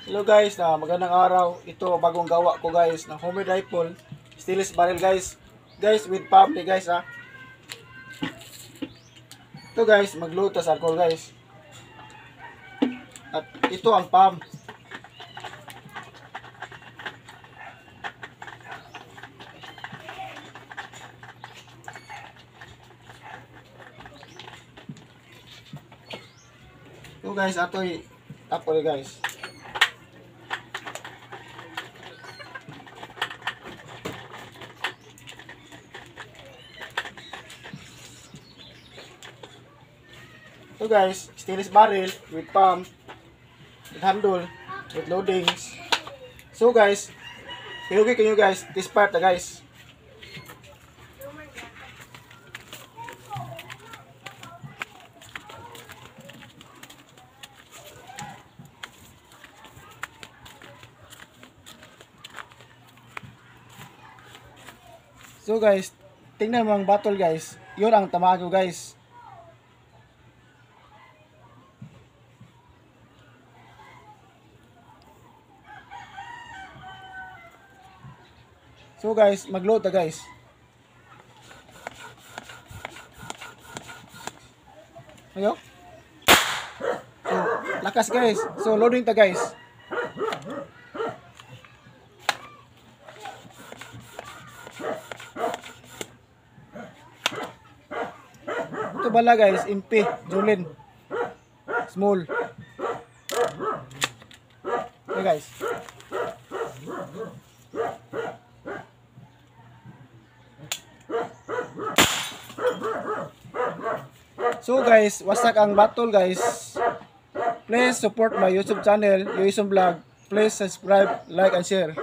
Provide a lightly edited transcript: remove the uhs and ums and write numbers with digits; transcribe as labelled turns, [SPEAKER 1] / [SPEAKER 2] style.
[SPEAKER 1] Hello guys, magandang araw. Ito bagong gawa ko guys ng homemade rifle, stainless barrel guys. Guys with pump guys ha. Ito guys, mag-load tas alcohol guys. At ito ang pump. Ito guys, ato'y tapos guys. So guys, stainless barrel with pump, with handle, with loadings. So guys, hinugi ko nyo guys, this part na guys. So guys, tingnan mo ang battle guys, yun ang tamago guys. So guys, mag-load na guys. Ayo. So, lakas guys. So loading ta guys. Ito bala guys, MP, Julin. Small. Okay guys. So guys, wasak ang battle guys. Please support my YouTube channel, Yuison Vlog. Please subscribe, like, and share.